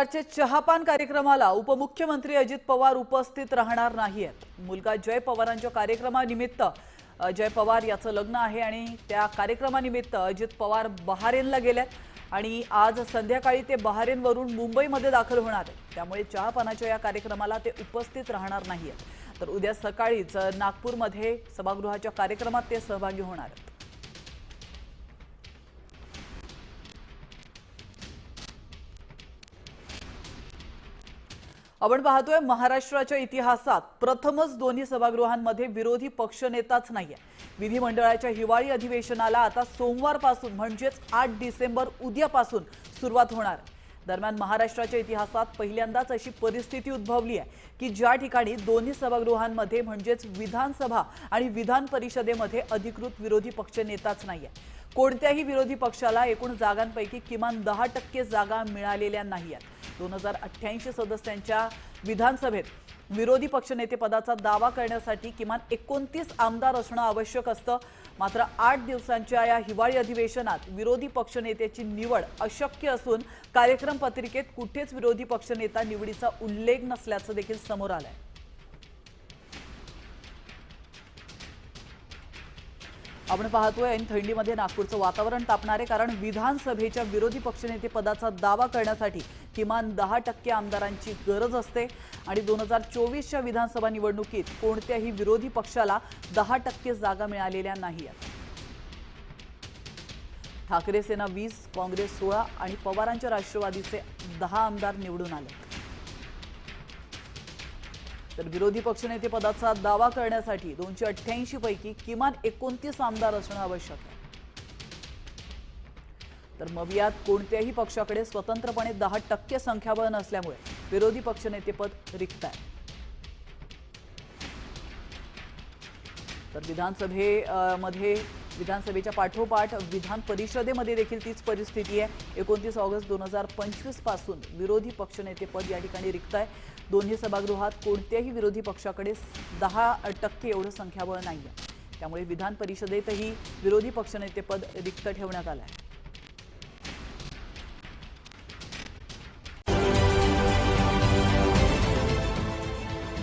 पवारचे चहापान कार्यक्रमाला उपमुख्यमंत्री अजित पवार उपस्थित राहणार नाहीत। मुलगा जय पवारांच्या कार्यक्रमानिमित्त जय पवार याचं लग्न आहे आणि त्या कार्यक्रमानिमित्त अजित पवार बहारेनला गेलेत आणि आज संध्याकाळी ते बहारेनवरून मुंबईमध्ये दाखल होणार आहेत। त्यामुळे चहापानाच्या या कार्यक्रमाला ते उपस्थित राहणार नाहीत, तर उद्या सकाळीच नागपूरमध्ये सभागृहाच्या कार्यक्रमात ते सहभागी होणार आहेत। आपण पाहतोय महाराष्ट्राच्या इतिहासात प्रथमच दोन्ही सभागृहांमध्ये विरोधी पक्षनेताच नाहीये। विधिमंडळाच्या हिवाळी अधिवेशनाला आता सोमवारपासून म्हणजेच 8 डिसेंबर उद्यापासून सुरुवात होणार। दरम्यान महाराष्ट्राच्या इतिहासात पहिल्यांदाच अशी परिस्थिती उद्भवली आहे की ज्या ठिकाणी दोन्ही सभागृहांमध्ये म्हणजेच विधानसभा आणि विधान परिषदेमध्ये अधिकृत विरोधी पक्षनेताच नाहीये। कोणत्याही विरोधी पक्षाला एकूण जागांपैकी किमान 10% जागा मिळालेल्या नाहीत। 2088 सदस्यांच्या विधानसभेत विरोधी पक्षनेतेपदाचा दावा करण्यासाठी किमान 29 आमदार असणं आवश्यक असतं। मात्र 8 दिवसांच्या या हिवाळी अधिवेशनात विरोधी पक्षनेत्याची निवड अशक्य असून कार्यक्रम पत्रिकेत कुठेच विरोधी पक्षनेता निवडीचा उल्लेख नसल्याचं देखील समोर आलंय। आपण पाहतोय ऐन थंडीमध्ये नागपूरचं वातावरण तापणार आहे, कारण विधानसभेच्या विरोधी पक्षनेते पदाचा दावा करण्यासाठी किमान 10% आमदारांची गरज असते आणि 2024च्या विधानसभा निवडणुकीत कोणत्याही विरोधी पक्षाला 10% जागा मिळालेल्या नाहीत। ठाकरे सेना 20, काँग्रेस 16 आणि पवारांच्या राष्ट्रवादीचे 10 आमदार निवडून आले। तर विरोधी पक्षनेते पदाचा दावा करण्यासाठी 288 पैकी किमान 29 आमदार असणं आवश्यक आहे। तर मवियात कोणत्याही पक्षाकडे स्वतंत्रपणे 10% संख्याबळ नसल्यामुळे विरोधी पक्षनेतेपद रिक्त आहे। तर विधानसभेच्या पाठोपाठ विधान परिषदेमध्ये देखील तीच परिस्थिती आहे। 29 ऑगस्ट 2025 पासून विरोधी पक्षनेतेपद या ठिकाणी रिक्त आहे। दोन्ही सभागृहात कोणत्याही विरोधी पक्षाकडे 10% एवढं संख्याबळ नाहीये, त्यामुळे विधान परिषदेतही विरोधी पक्षनेतेपद रिक्त ठेवण्यात आलं आहे।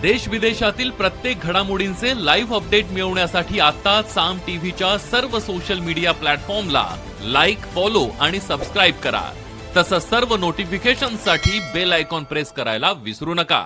देश विदेशातील प्रत्येक घडामोडींचे लाईव्ह अपडेट मिळवण्यासाठी आता साम टीव्हीच्या सर्व सोशल मीडिया प्लॅटफॉर्मला लाईक, फॉलो आणि सबस्क्राइब करा। तसंच सर्व नोटिफिकेशनसाठी बेल आयकॉन प्रेस करायला विसरू नका।